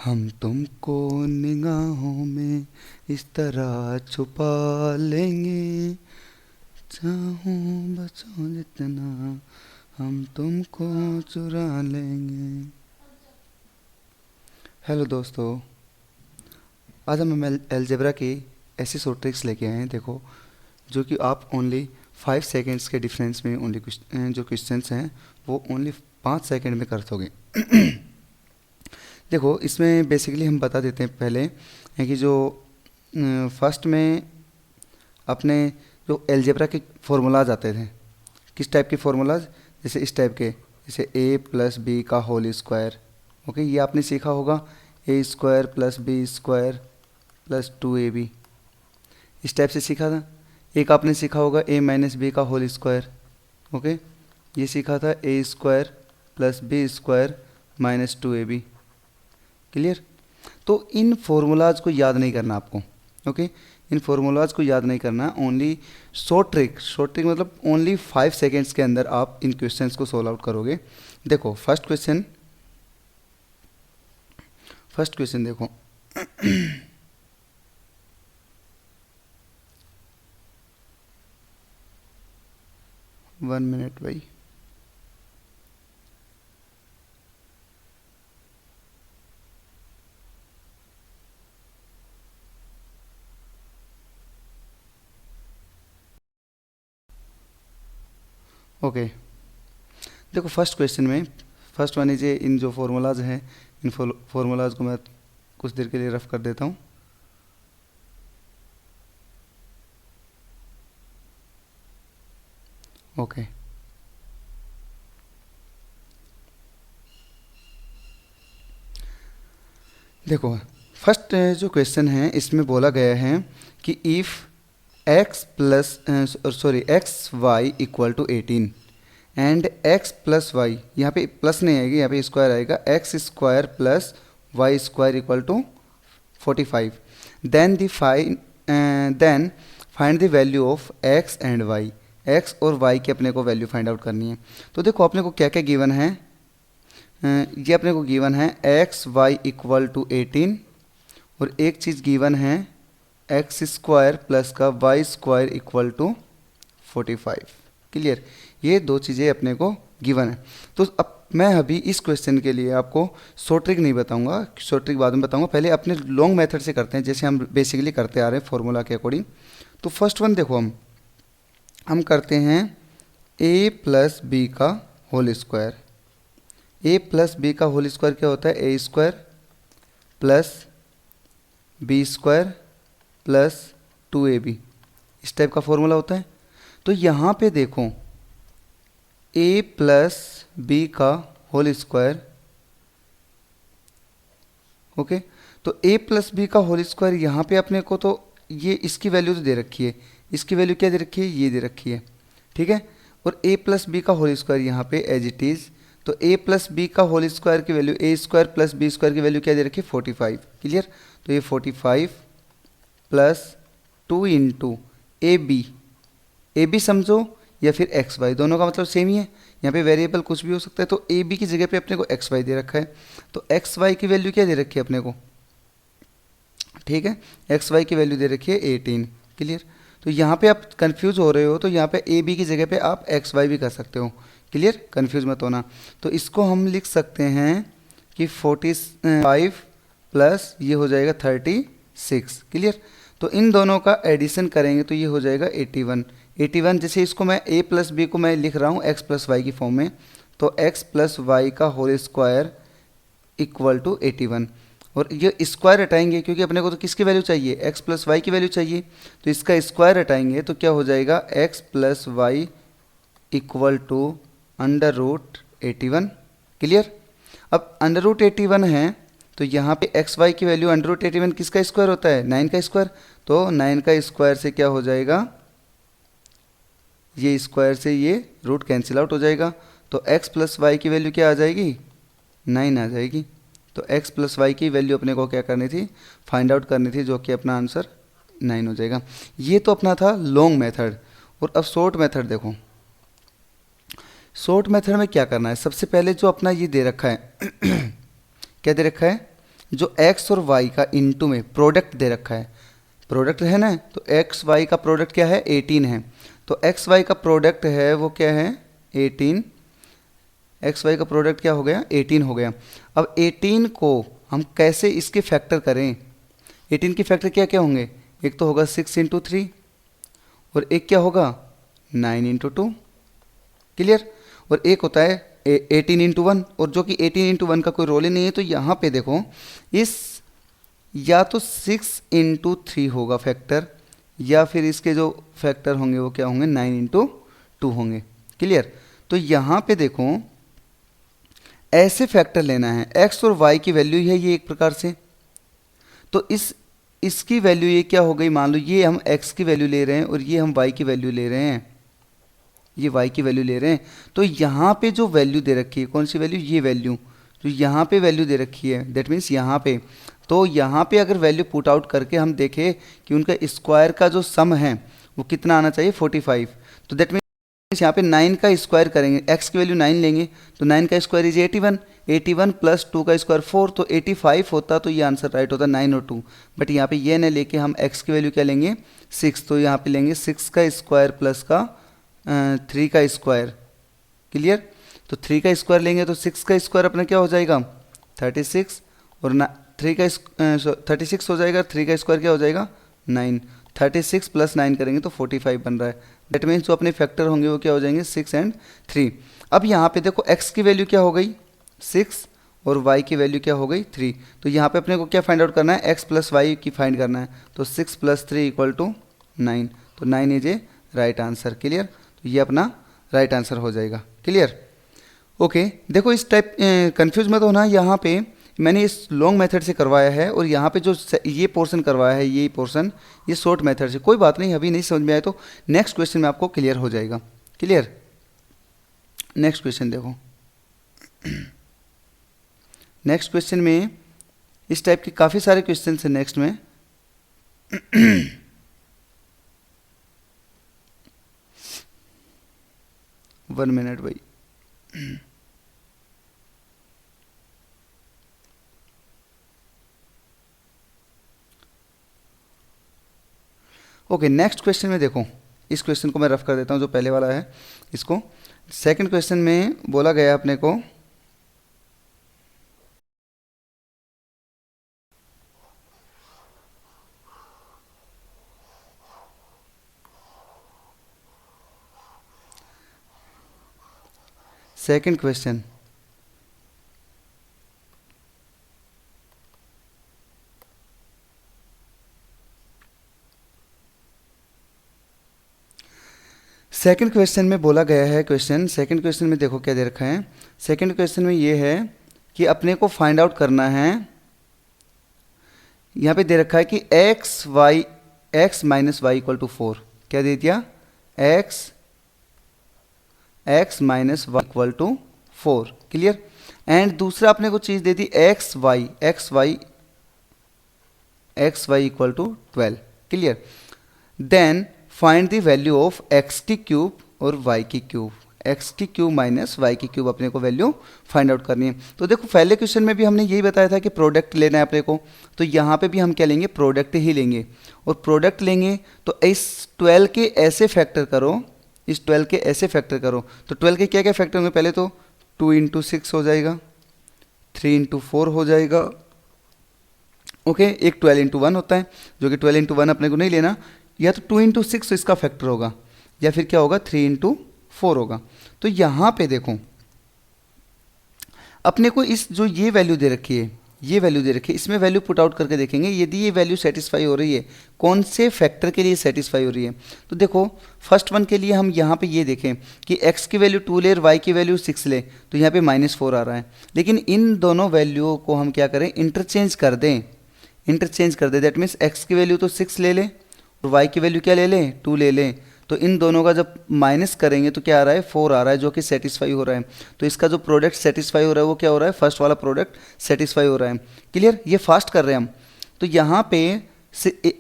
हम तुमको निगाहों में इस तरह छुपा लेंगे, चाहो बचो जितना हम तुमको चुरा लेंगे। हेलो दोस्तों, आज हम अलजेब्रा की ऐसी शॉर्ट ट्रिक्स लेके आए हैं, देखो, जो कि आप ओनली 5 सेकेंड्स के डिफरेंस में ओनली जो क्वेश्चंस हैं वो ओनली 5 सेकेंड में कर दोगे। देखो, इसमें बेसिकली हम बता देते हैं पहले है कि जो फर्स्ट में अपने जो अलजेब्रा के फार्मूलाज आते थे, किस टाइप के फार्मूलाज, जैसे इस टाइप के, जैसे a प्लस बी का होल स्क्वायर। ओके, ये आपने सीखा होगा, A square plus B square plus 2ab, इस टाइप से सीखा था। एक आपने सीखा होगा a माइनस बी का होल स्क्वायर। ओके, ये सीखा था A square plus B square minus 2ab। Clear? तो इन फॉर्मूलाज को याद नहीं करना आपको। ओके, इन फॉर्मूलाज को याद नहीं करना, ओनली शॉर्ट ट्रिक मतलब ओनली 5 सेकेंड्स के अंदर आप इन क्वेश्चंस को सोल्व आउट करोगे। देखो फर्स्ट क्वेश्चन देखो। 1 मिनट भाई। ओके, देखो फर्स्ट क्वेश्चन में फर्स्ट वन इज इन जो फॉर्मूलाज हैं, इन फॉर्मूलाज को मैं कुछ देर के लिए रफ कर देता हूँ। ओके, देखो फर्स्ट जो क्वेश्चन है इसमें बोला गया है कि if x Y equal to 18 and x plus y, यहाँ पे प्लस नहीं आएगी, यहाँ पे स्क्वायर आएगा, x square plus y square equal to 45, then find the value of x and y. X और वाई की अपने को वैल्यू फाइंड आउट करनी है। तो देखो अपने को क्या क्या गिवन है, ये अपने को गिवन है एक्स वाई इक्वल टू 18, और एक चीज़ गिवन है एक्स स्क्वायर प्लस का y square equal to 45। Clear? ये दो चीज़ें अपने को गिवन है। तो अब मैं अभी इस क्वेश्चन के लिए आपको शॉर्ट ट्रिक नहीं बताऊंगा, शॉर्ट ट्रिक बाद में बताऊंगा, पहले अपने लॉन्ग मेथड से करते हैं जैसे हम बेसिकली करते आ रहे हैं फॉर्मूला के अकॉर्डिंग। तो फर्स्ट वन देखो, हम करते हैं a प्लस बी का whole square. a plus B का होल स्क्वायर क्या होता है, A square plus B square plus 2ab, इस टाइप का फॉर्मूला होता है। तो यहाँ पे देखो a प्लस बी का होल स्क्वायर, ओके, तो a प्लस बी का होल स्क्वायर यहाँ पे अपने को, तो ये इसकी वैल्यू तो दे रखी है, इसकी वैल्यू क्या दे रखी है, ये दे रखी है, ठीक है। और a प्लस बी का होल स्क्वायर यहाँ पे एज इट इज़, तो a प्लस बी का होल स्क्वायर की वैल्यू, ए स्क्वायर प्लस बी स्क्वायर की वैल्यू क्या दे रखी है, 45। क्लियर? तो ये 45 प्लस 2 इंटू ए बी समझो या फिर एक्स वाई, दोनों का मतलब सेम ही है, यहाँ पे वेरिएबल कुछ भी हो सकता है। तो ए बी की जगह पे अपने को एक्स वाई दे रखा है, तो एक्स वाई की वैल्यू क्या दे रखी है अपने को, ठीक है, एक्स वाई की वैल्यू दे रखी है 18। क्लियर? तो यहाँ पे आप कंफ्यूज हो रहे हो, तो यहाँ पे ए बी की जगह पे आप एक्स वाई भी कर सकते हो। क्लियर? कंफ्यूज मत होना। तो इसको हम लिख सकते हैं कि 45 प्लस ये हो जाएगा 36। क्लियर? तो इन दोनों का एडिशन करेंगे तो ये हो जाएगा 81। जैसे इसको मैं a प्लस बी को मैं लिख रहा हूँ x प्लस वाई की फॉर्म में, तो x प्लस वाई का होल स्क्वायर इक्वल टू 81, और ये स्क्वायर हटाएंगे क्योंकि अपने को तो किसकी वैल्यू चाहिए, x प्लस वाई की वैल्यू चाहिए, तो इसका स्क्वायर हटाएंगे तो क्या हो जाएगा, x plus y equal to under root 81। Clear? अब अंडर रूट 81 है, तो यहाँ पे एक्स वाई की वैल्यू अंडर रूट 81 किसका स्क्वायर होता है, 9 का स्क्वायर, तो 9 का स्क्वायर से क्या हो जाएगा, ये स्क्वायर से ये रूट कैंसिल आउट हो जाएगा, तो x प्लस वाई की वैल्यू क्या आ जाएगी, 9 आ जाएगी। तो x प्लस वाई की वैल्यू अपने को क्या करनी थी, फाइंड आउट करनी थी, जो कि अपना आंसर 9 हो जाएगा। ये तो अपना था लॉन्ग मेथड। और अब शॉर्ट मेथड देखो, शॉर्ट मेथड में क्या करना है, सबसे पहले जो अपना ये दे रखा है क्या दे रखा है, जो x और y का इनटू में प्रोडक्ट दे रखा है, प्रोडक्ट है ना, तो एक्स वाई का प्रोडक्ट क्या है 18 है, तो एक्स वाई का प्रोडक्ट है वो क्या है 18, एक्स वाई का प्रोडक्ट क्या हो गया 18 हो गया। अब 18 को हम कैसे इसके फैक्टर करें, 18 के फैक्टर क्या क्या होंगे, एक तो होगा 6 इंटू 3 और एक क्या होगा 9 इंटू 2, क्लियर, और एक होता है 18 इंटू 1, और जो कि 18 इंटू 1 का कोई रोल ही नहीं है। तो यहाँ पे देखो इस या तो 6 इंटू 3 होगा फैक्टर, या फिर इसके जो फैक्टर होंगे वो क्या होंगे 9 इंटू 2 होंगे, क्लियर। तो यहाँ पे देखो ऐसे फैक्टर लेना है, x और y की वैल्यू है ये एक प्रकार से, तो इसकी वैल्यू ये क्या हो गई, मान लो ये हम x की वैल्यू ले रहे हैं और ये हम y की वैल्यू ले रहे हैं, ये y की वैल्यू ले रहे हैं। तो यहाँ पे जो वैल्यू दे रखी है, कौन सी वैल्यू, ये वैल्यू जो यहाँ पे वैल्यू दे रखी है, दैट मीन्स यहाँ पे, तो यहाँ पे अगर वैल्यू पुट आउट करके हम देखें कि उनका स्क्वायर का जो सम है वो कितना आना चाहिए 45, तो दैट मीन्स यहाँ पे 9 का स्क्वायर करेंगे, x की वैल्यू 9 लेंगे तो 9 का स्क्वायर इज 81, 81 प्लस 2 का स्क्वायर 4, तो 85 होता, तो ये आंसर राइट होता 9 और 2। बट यहाँ पे ये न लेके हम x की वैल्यू क्या लेंगे 6, तो यहाँ पे लेंगे 6 का स्क्वायर प्लस का 3 का स्क्वायर, क्लियर। तो 3 का स्क्वायर लेंगे तो 6 का स्क्वायर अपना क्या हो जाएगा 36, और 3 का 36 हो जाएगा, 3 का स्क्वायर क्या हो जाएगा 9, 36 प्लस 9 करेंगे तो 45 बन रहा है। दैट मीन्स जो अपने फैक्टर होंगे वो क्या हो जाएंगे 6 एंड 3। अब यहाँ पे देखो x की वैल्यू क्या हो गई 6 और y की वैल्यू क्या हो गई 3, तो यहाँ पे अपने को क्या फाइंड आउट करना है x प्लस वाई की फाइंड करना है, तो 6 प्लस 3 इक्वल टू 9, तो 9 is a right answer, clear. तो ये अपना राइट आंसर हो जाएगा, क्लियर। ओके देखो इस टाइप कंफ्यूज मत होना, यहाँ पे मैंने इस लॉन्ग मेथड से करवाया है और यहाँ पे जो ये पोर्शन करवाया है ये पोर्शन ये शॉर्ट मेथड से, कोई बात नहीं, अभी नहीं समझ में आए तो नेक्स्ट क्वेश्चन में आपको क्लियर हो जाएगा, क्लियर। नेक्स्ट क्वेश्चन देखो, नेक्स्ट क्वेश्चन में इस टाइप के काफ़ी सारे क्वेश्चन हैं नेक्स्ट में। वन मिनट भाई, ओके नेक्स्ट क्वेश्चन में देखो, इस क्वेश्चन को मैं रफ कर देता हूँ जो पहले वाला है इसको। सेकंड क्वेश्चन में बोला गया अपने को सेकंड क्वेश्चन, सेकंड क्वेश्चन में बोला गया है क्वेश्चन, सेकंड क्वेश्चन में देखो क्या दे रखा है। सेकंड क्वेश्चन में ये है कि अपने को फाइंड आउट करना है, यहाँ पे दे रखा है कि x minus Y equal to 4, क्या दे दिया x minus Y equal to 4, clear. And दूसरा अपने को चीज़ दे दी X Y equal to 12, clear. Then find the value of X की क्यूब और वाई की क्यूब, एक्स की क्यूब माइनस वाई की क्यूब अपने को वैल्यू फाइंड आउट करनी है। तो देखो पहले क्वेश्चन में भी हमने यही बताया था कि प्रोडक्ट लेना है अपने को, तो यहाँ पे भी हम क्या लेंगे प्रोडक्ट ही लेंगे, और प्रोडक्ट लेंगे तो इस 12 के ऐसे फैक्टर करो, इस 12 के ऐसे फैक्टर करो, तो 12 के क्या क्या फैक्टर होंगे, पहले तो 2 इंटू 6 हो जाएगा, 3 इंटू 4 हो जाएगा, ओके। एक 12 इंटू 1 होता है जो कि 12 इंटू 1 अपने को नहीं लेना, या तो 2 इंटू 6 इसका फैक्टर होगा, या फिर क्या होगा 3 इंटू 4 होगा। तो यहाँ पे देखो अपने को इस जो ये वैल्यू दे रखी है, ये वैल्यू दे रखी है, इसमें वैल्यू पुट आउट करके देखेंगे यदि ये वैल्यू सेटिस्फाई हो रही है, कौन से फैक्टर के लिए सेटिस्फाई हो रही है। तो देखो फर्स्ट वन के लिए हम यहाँ पे ये देखें कि x की वैल्यू 2 ले और y की वैल्यू 6 ले, तो यहाँ पे -4 आ रहा है। लेकिन इन दोनों वैल्यूओं को हम क्या करें इंटरचेंज कर दें, दैट मीन्स x की वैल्यू तो 6 ले लें और y की वैल्यू क्या ले लें 2 ले लें, तो इन दोनों का जब माइनस करेंगे तो क्या आ रहा है 4 आ रहा है जो कि सेटिस्फाई हो रहा है। तो इसका जो प्रोडक्ट सेटिस्फाई हो रहा है वो क्या हो रहा है, फर्स्ट वाला प्रोडक्ट सेटिस्फाई हो रहा है, क्लियर। ये फास्ट कर रहे हैं हम। तो यहाँ पे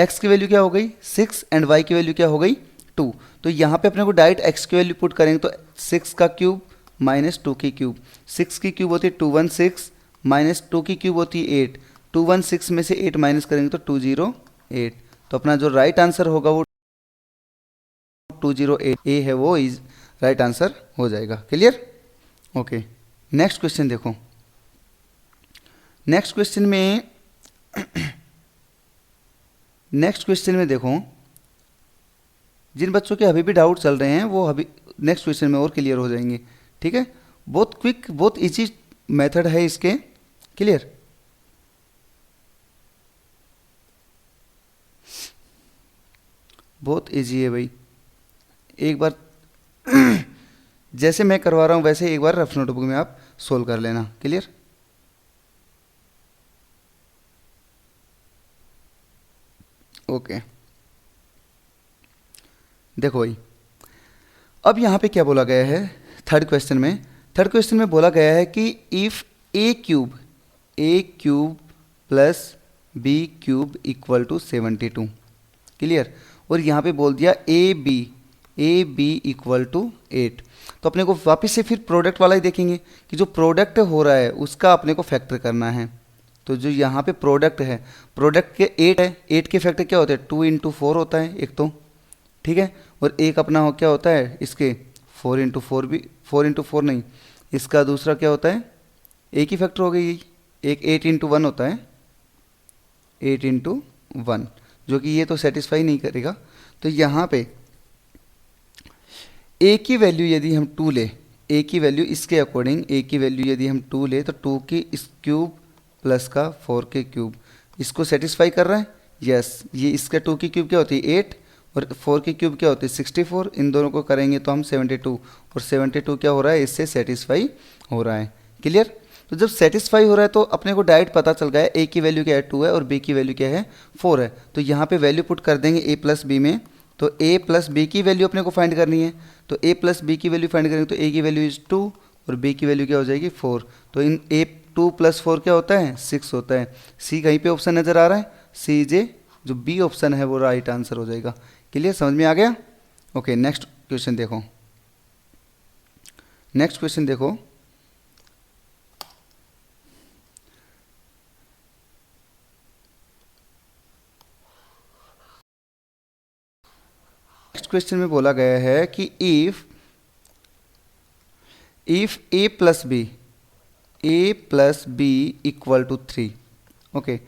x की वैल्यू क्या हो गई 6 एंड y की वैल्यू क्या हो गई 2, तो यहाँ पे अपने को डायरेक्ट x की वैल्यू पुट करेंगे तो 6 का क्यूब माइनस 2 की क्यूब, 6 की क्यूब होती है 216 माइनस 2 की क्यूब होती है 8, 216 में से 8 माइनस करेंगे तो 208, तो अपना जो राइट आंसर होगा वो 208 ए है, वो इज राइट आंसर हो जाएगा। क्लियर? ओके, नेक्स्ट क्वेश्चन देखो। नेक्स्ट क्वेश्चन में देखो, जिन बच्चों के अभी भी डाउट चल रहे हैं वो अभी नेक्स्ट क्वेश्चन में और क्लियर हो जाएंगे। ठीक है, बहुत क्विक, बहुत इजी मेथड है इसके। क्लियर? बहुत इजी है भाई, एक बार जैसे मैं करवा रहा हूं वैसे एक बार रफ नोटबुक में आप सोल्व कर लेना। क्लियर? ओके, देखो भाई, अब यहां पे क्या बोला गया है थर्ड क्वेश्चन में बोला गया है कि if a cube plus b cube equal to 72। Clear? और यहाँ पे बोल दिया ए बी इक्वल टू 8। तो अपने को वापस से फिर प्रोडक्ट वाला ही देखेंगे कि जो प्रोडक्ट हो रहा है उसका अपने को फैक्टर करना है। तो जो यहाँ पे प्रोडक्ट है, प्रोडक्ट के 8 है, 8 के फैक्टर क्या होते हैं? 2 इंटू 4 होता है एक तो, ठीक है, और एक अपना हो क्या होता है इसके 4 इंटू 4 भी, 4 इंटू 4 नहीं, इसका दूसरा क्या होता है, एक ही फैक्टर हो गई यही, एक 8 इंटू 1 होता है, 8 इंटू 1, जो कि ये तो सेटिस्फाई नहीं करेगा। तो यहाँ पे ए की वैल्यू यदि हम 2 ले, ए की वैल्यू इसके अकॉर्डिंग ए की वैल्यू यदि हम 2 ले तो 2 की इस क्यूब प्लस का 4 के क्यूब, इसको सेटिस्फाई कर रहा है। यस, ये इसका 2 की क्यूब क्या होती है 8 और 4 की क्यूब क्या होती है 64। इन दोनों को करेंगे तो हम 72, और 72 क्या हो रहा है, इससे सेटिस्फाई हो रहा है। क्लियर? तो जब सेटिस्फाई हो रहा है तो अपने को डायरेक्ट पता चल गया है ए की वैल्यू क्या है 2 है और बी की वैल्यू क्या है 4 है। तो यहाँ पे वैल्यू पुट कर देंगे ए प्लस बी में। तो ए प्लस बी की वैल्यू अपने को फाइंड करनी है, तो ए प्लस बी की वैल्यू फाइंड करेंगे तो ए की वैल्यू इज 2 और बी की वैल्यू क्या हो जाएगी 4। तो इन ए 2 प्लस 4 क्या होता है 6 होता है। सी कहीं पे ऑप्शन नज़र आ रहा है, सी जे जो बी ऑप्शन है वो राइट आंसर हो जाएगा। क्लियर? समझ में आ गया? ओके, नेक्स्ट क्वेश्चन देखो। नेक्स्ट क्वेश्चन देखो, नेक्स्ट क्वेश्चन में बोला गया है कि if a plus b equal to 3, okay,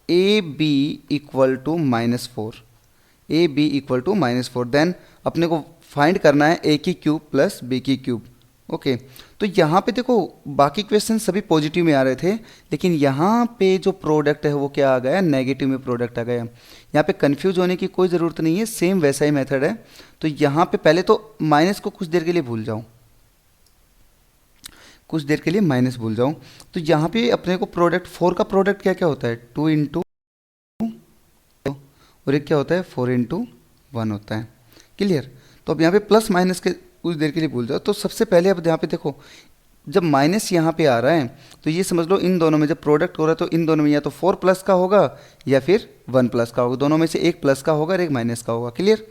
a b equal to -4, a b equal to -4, then अपने को फाइंड करना है ए की क्यूब प्लस बी की क्यूब। ओके, तो यहाँ पे देखो बाकी क्वेश्चन सभी पॉजिटिव में आ रहे थे, लेकिन यहाँ पे जो प्रोडक्ट है वो क्या आ गया, नेगेटिव में प्रोडक्ट आ गया। यहाँ पे कंफ्यूज होने की कोई ज़रूरत नहीं है, सेम वैसा ही मेथड है। तो यहाँ पे पहले तो माइनस को कुछ देर के लिए भूल जाओ, कुछ देर के लिए माइनस भूल जाओ। तो यहाँ पे अपने को प्रोडक्ट 4 का प्रोडक्ट क्या क्या होता है 2 इंटू, और एक क्या होता है 4 इंटू 1 होता है। क्लियर? तो अब यहाँ पे प्लस माइनस के कुछ देर के लिए भूल जाओ। तो सबसे पहले अब यहाँ पे देखो, जब माइनस यहाँ पे आ रहा है तो ये समझ लो इन दोनों में जब प्रोडक्ट हो रहा है तो इन दोनों में या तो 4 प्लस का होगा या फिर 1 प्लस का होगा, दोनों में से एक प्लस का होगा और एक माइनस का होगा। क्लियर?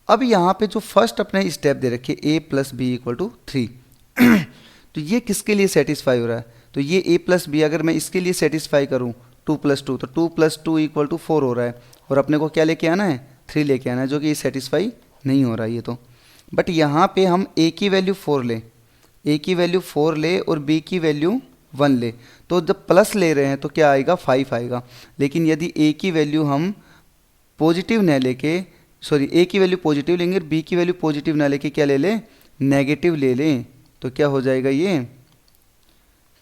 अब यहाँ पे जो फर्स्ट अपने स्टेप दे रखिए ए प्लस बी इक्वल टू 3 तो ये किसके लिए सेटिस्फाई हो रहा है, तो ये ए प्लस बी अगर मैं इसके लिए सेटिस्फाई करूँ 2 प्लस 2, तो 2 प्लस 2 इक्वल टू 4 हो रहा है, और अपने को क्या लेके आना है 3 लेके आना है, जो कि ये सेटिस्फाई नहीं हो रहा है ये तो। बट यहाँ पे हम ए की वैल्यू 4 ले, ए की वैल्यू 4 ले और बी की वैल्यू 1 ले, तो जब प्लस ले रहे हैं तो क्या आएगा 5 आएगा। लेकिन यदि ए की वैल्यू हम पॉजिटिव न लेके, सॉरी ए की वैल्यू पॉजिटिव लेंगे और बी की वैल्यू पॉजिटिव ना लेके क्या ले लें नेगेटिव ले लें, तो क्या हो जाएगा ये,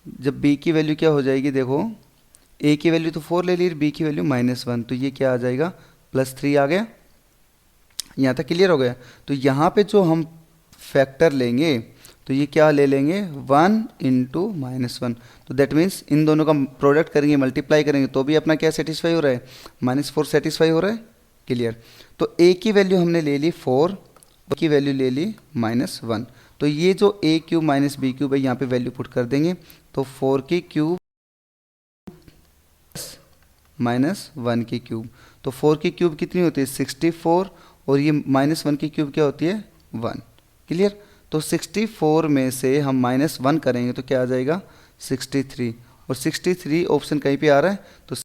जब बी की वैल्यू क्या हो जाएगी, देखो ए की वैल्यू तो 4 ले ली, बी की वैल्यू -1, तो ये क्या आ जाएगा +3 आ गया। यहाँ तक क्लियर हो गया? तो यहाँ पे जो हम फैक्टर लेंगे तो ये क्या ले लेंगे 1 इंटू -1, तो दैट मीन्स इन दोनों का प्रोडक्ट करेंगे मल्टीप्लाई करेंगे तो भी अपना क्या सेटिस्फाई हो रहा है -4 सेटिस्फाई हो रहा है। क्लियर? तो ए की वैल्यू हमने ले ली 4, बी की वैल्यू ले ली -1, तो ये जो ए क्यूब माइनस बी क्यूब है यहाँ पे वैल्यू पुट कर देंगे, तो 4 की क्यूब -1 की क्यूब, तो 4 की क्यूब कितनी होती है 64, और ये -1 की क्यूब क्या होती है 1। क्लियर? तो 64 में से हम -1 करेंगे तो क्या आ जाएगा 63, और 63 ऑप्शन कहीं पे आ रहा है, तो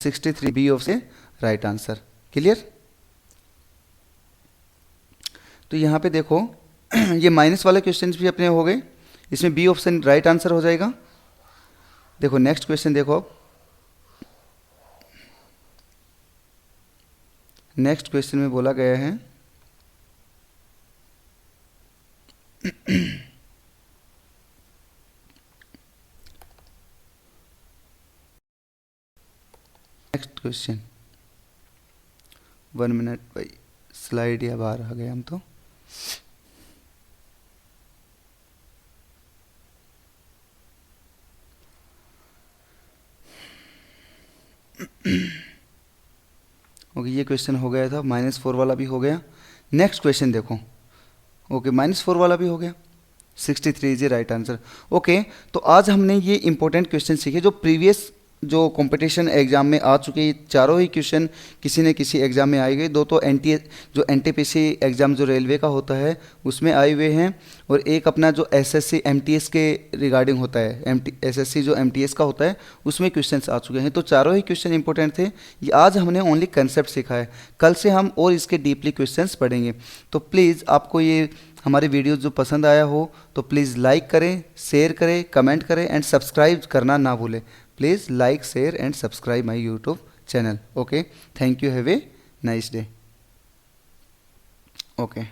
63 b option right answer. Clear? तो यहाँ पे देखो ये माइनस वाले क्वेश्चन भी अपने हो गए, इसमें बी ऑप्शन राइट आंसर हो जाएगा। देखो नेक्स्ट क्वेश्चन देखो अब, नेक्स्ट क्वेश्चन में बोला गया है नेक्स्ट क्वेश्चन, 1 मिनट भाई, स्लाइड या बाहर आ गए हम तो। ओके ये क्वेश्चन हो गया था, -4 वाला भी हो गया। नेक्स्ट क्वेश्चन देखो, ओके -4 वाला भी हो गया, 63 इज राइट आंसर। ओके तो आज हमने ये इंपॉर्टेंट क्वेश्चन सीखे जो प्रीवियस जो कंपटीशन एग्जाम में आ चुके हैं। चारों ही क्वेश्चन किसी न किसी एग्जाम में आए गए। दो तो जो एनटीपीसी एग्जाम जो रेलवे का होता है उसमें आए हुए हैं, और एक अपना जो एसएससी एमटीएस के रिगार्डिंग होता है, एसएससी जो एमटीएस का होता है उसमें क्वेश्चंस आ चुके हैं। तो चारों ही क्वेश्चन इंपॉर्टेंट थे। ये आज हमने ओनली कंसेप्ट सीखा है, कल से हम और इसके डीपली क्वेश्चंस पढ़ेंगे। तो प्लीज़ आपको ये हमारे वीडियोस जो पसंद आया हो तो प्लीज़ लाइक करें, शेयर करें, कमेंट करें एंड सब्सक्राइब करना ना भूलें। Please like, share and subscribe my YouTube channel. Okay, thank you, have a nice day. Okay.